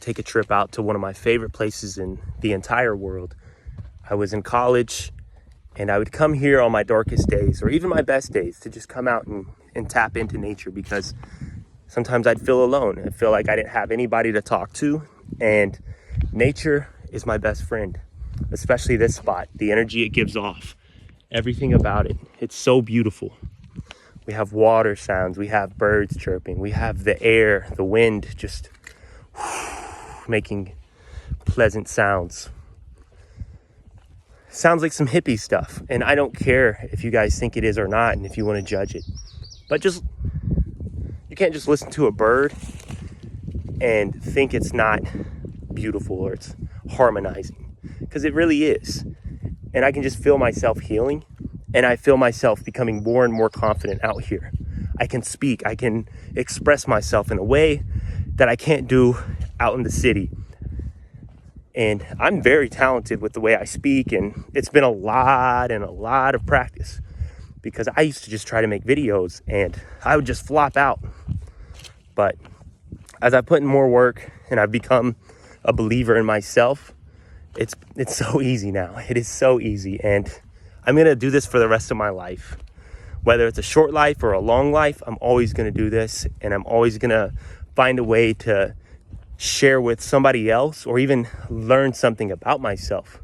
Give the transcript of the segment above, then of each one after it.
take a trip out to one of my favorite places in the entire world. I was in college and I would come here on my darkest days or even my best days to just come out and tap into nature, because sometimes I'd feel alone. I feel like I didn't have anybody to talk to, and nature is my best friend, especially this spot. The energy it gives off, everything about it, it's so beautiful. We have water sounds, we have birds chirping, we have the air, the wind just making pleasant sounds. Sounds like some hippie stuff, and I don't care if you guys think it is or not, and if you want to judge it. But just, you can't just listen to a bird and think it's not beautiful or it's harmonizing, because it really is. And I can just feel myself healing, and I feel myself becoming more and more confident out here. I can speak, I can express myself in a way that I can't do out in the city. And I'm very talented with the way I speak, and it's been a lot of practice, because I used to just try to make videos and I would just flop out. But as I put in more work and I've become a believer in myself, it's so easy now. It is so easy, and I'm gonna do this for the rest of my life. Whether it's a short life or a long life, I'm always gonna do this, and I'm always gonna find a way to share with somebody else or even learn something about myself.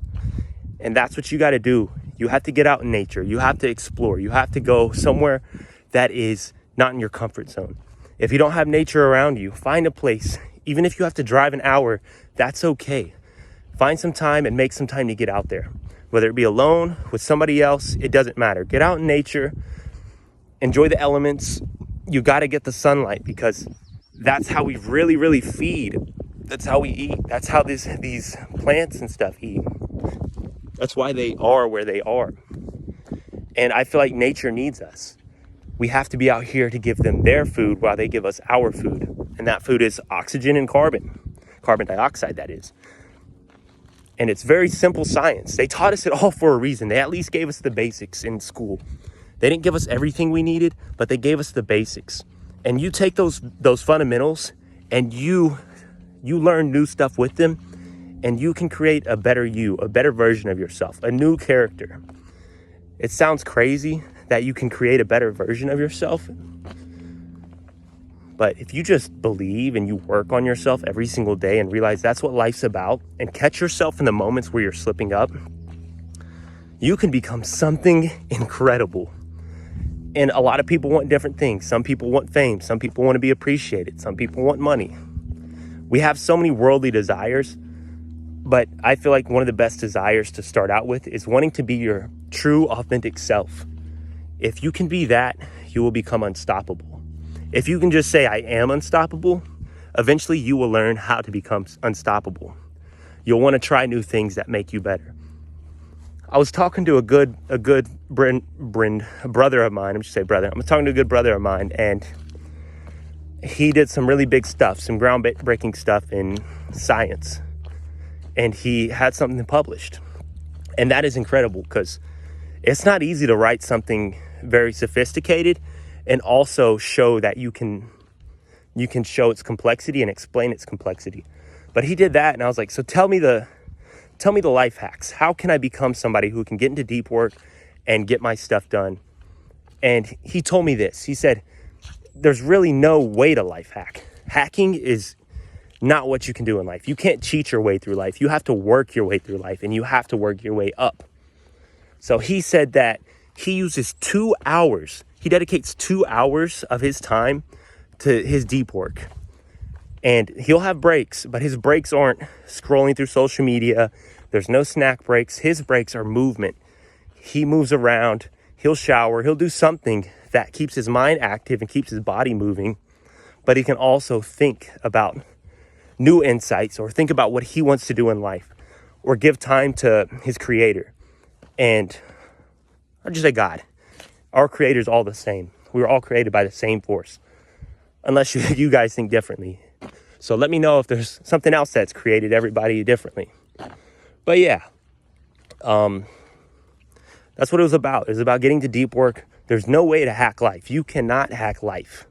And that's what you got to do. You have to get out in nature. You have to explore. You have to go somewhere that is not in your comfort zone. If you don't have nature around you, find a place. Even if you have to drive an hour, that's okay. Find some time and make some time to get out there. Whether it be alone, with somebody else, it doesn't matter. Get out in nature. Enjoy the elements. You got to get the sunlight, because that's how we really feed. That's how we eat. That's how these plants and stuff eat. That's why they are where they are. And I feel like nature needs us. We have to be out here to give them their food while they give us our food. And that food is oxygen and carbon dioxide, that is. And it's very simple science. They taught us it all for a reason. They at least gave us the basics in school. They didn't give us everything we needed, but they gave us the basics. And you take those fundamentals and you learn new stuff with them, and you can create a better you, a better version of yourself, a new character. It sounds crazy that you can create a better version of yourself, but if you just believe and you work on yourself every single day and realize that's what life's about, and catch yourself in the moments where you're slipping up, you can become something incredible. And a lot of people want different things. Some people want fame. Some people want to be appreciated. Some people want money. We have so many worldly desires, but I feel like one of the best desires to start out with is wanting to be your true, authentic self. If you can be that, you will become unstoppable. If you can just say, I am unstoppable, eventually you will learn how to become unstoppable. You'll want to try new things that make you better. I was talking to a good brother of mine. I'm just say brother. I'm talking to a good brother of mine, and he did some really big stuff, some groundbreaking stuff in science, and he had something published, and that is incredible, because it's not easy to write something very sophisticated and also show that you can show its complexity and explain its complexity. But he did that, and I was like, so tell me the life hacks. How can I become somebody who can get into deep work and get my stuff done? And he told me this. He said, there's really no way to life hack. Hacking is not what you can do in life. You can't cheat your way through life. You have to work your way through life, and you have to work your way up. So he said that he uses 2 hours. He dedicates 2 hours of his time to his deep work. And he'll have breaks, but his breaks aren't scrolling through social media. There's no snack breaks. His breaks are movement. He moves around. He'll shower. He'll do something that keeps his mind active and keeps his body moving. But he can also think about new insights, or think about what he wants to do in life, or give time to his creator. And I'll just say God. Our creator's all the same. We were all created by the same force. Unless you guys think differently. So let me know if there's something else that's created everybody differently. But yeah, that's what it was about. It was about getting to deep work. There's no way to hack life. You cannot hack life.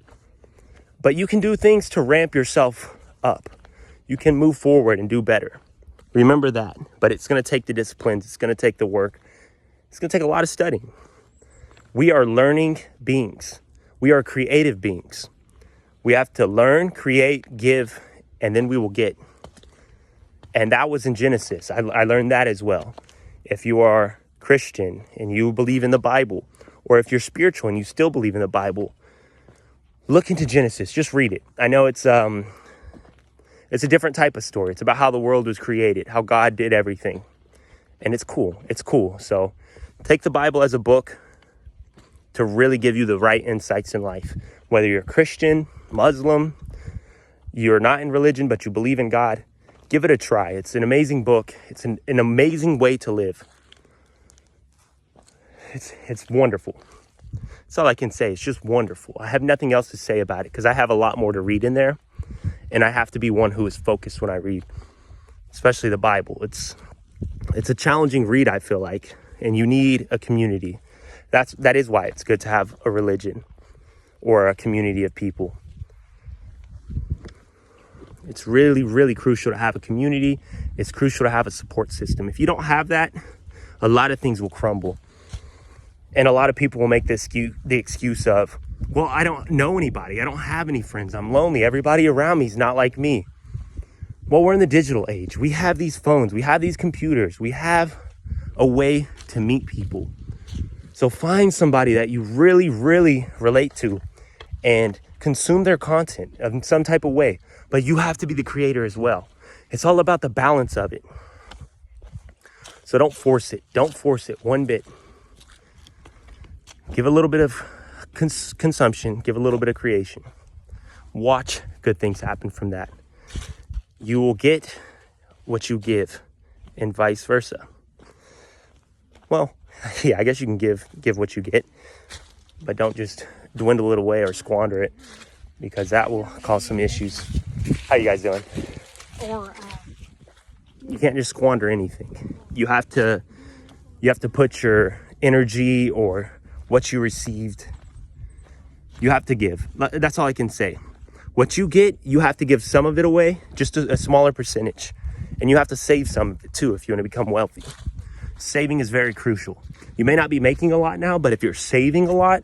But you can do things to ramp yourself up. You can move forward and do better. Remember that. But it's going to take the disciplines. It's going to take the work. It's going to take a lot of studying. We are learning beings. We are creative beings. We have to learn, create, give, and then we will get. And that was in Genesis. I learned that as well. If you are Christian and you believe in the Bible, or if you're spiritual and you still believe in the Bible, look into Genesis. Just read it. I know it's a different type of story. It's about how the world was created, how God did everything. And it's cool. It's cool. So take the Bible as a book to really give you the right insights in life. Whether you're Christian, Muslim, you're not in religion, but you believe in God, give it a try. It's an amazing book. It's an amazing way to live. It's wonderful. That's all I can say. It's just wonderful. I have nothing else to say about it because I have a lot more to read in there. And I have to be one who is focused when I read, especially the Bible. It's a challenging read, I feel like, and you need a community. That is why it's good to have a religion or a community of people. It's really, really crucial to have a community. It's crucial to have a support system. If you don't have that, a lot of things will crumble. And a lot of people will make the excuse of, well, I don't know anybody. I don't have any friends. I'm lonely. Everybody around me is not like me. Well, we're in the digital age. We have these phones. We have these computers. We have a way to meet people. So find somebody that you really, really relate to and consume their content in some type of way. But you have to be the creator as well. It's all about the balance of it. So don't force it. Don't force it one bit. Give a little bit of consumption. Give a little bit of creation. Watch good things happen from that. You will get what you give and vice versa. Well, yeah, I guess you can give what you get, but don't just dwindle it away or squander it because that will cause some issues. How you guys doing? You can't just squander anything. You have to put your energy or what you received. You have to give. That's all I can say. What you get, you have to give some of it away, just a smaller percentage. And you have to save some of it too if you want to become wealthy. Saving is very crucial. You may not be making a lot now, but if you're saving a lot,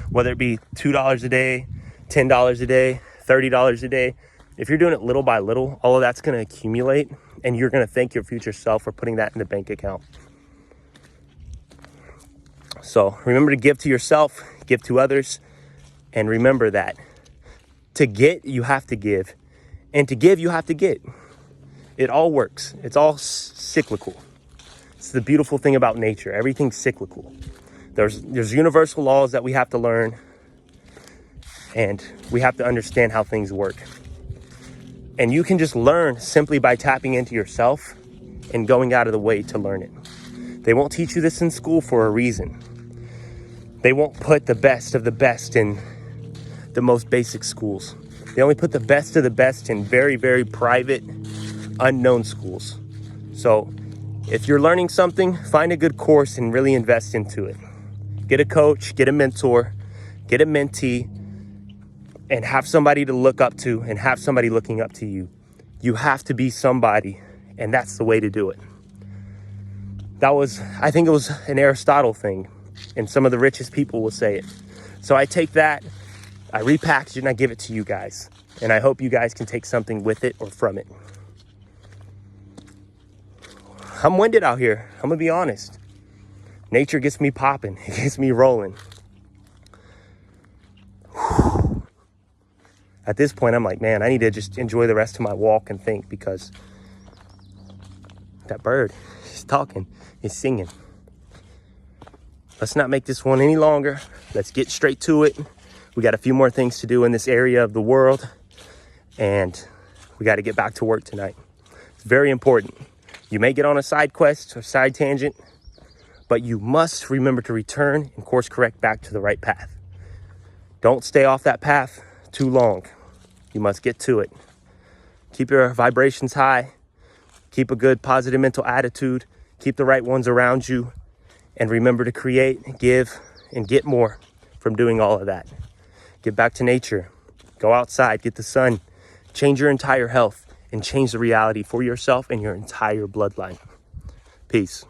whether it be $2 a day, $10 a day, $30 a day, if you're doing it little by little, all of that's going to accumulate and you're going to thank your future self for putting that in the bank account. So remember to give to yourself, give to others, and remember that to get, you have to give, and to give, you have to get. It all works. It's all cyclical. It's the beautiful thing about nature. Everything's cyclical. There's universal laws that we have to learn, and we have to understand how things work. And you can just learn simply by tapping into yourself and going out of the way to learn it. They won't teach you this in school for a reason. They won't put the best of the best in the most basic schools. They only put the best of the best in very, very private, unknown schools. So if you're learning something, find a good course and really invest into it. Get a coach, get a mentor, get a mentee, and have somebody to look up to and have somebody looking up to you. You have to be somebody, and that's the way to do it. I think it was an Aristotle thing, and some of the richest people will say it. So I take that, I repackage it, and I give it to you guys. And I hope you guys can take something with it or from it. I'm winded out here. I'm gonna be honest. Nature gets me popping. It gets me rolling. At this point, I'm like, man, I need to just enjoy the rest of my walk and think, because that bird is talking, is singing. Let's not make this one any longer. Let's get straight to it. We got a few more things to do in this area of the world, and we got to get back to work tonight. It's very important. You may get on a side quest or side tangent, but you must remember to return and course correct back to the right path. Don't stay off that path too long. You must get to it. Keep your vibrations high. Keep a good positive mental attitude. Keep the right ones around you. And remember to create, give, and get more from doing all of that. Get back to nature. Go outside, get the sun. Change your entire health. and change the reality for yourself and your entire bloodline. Peace.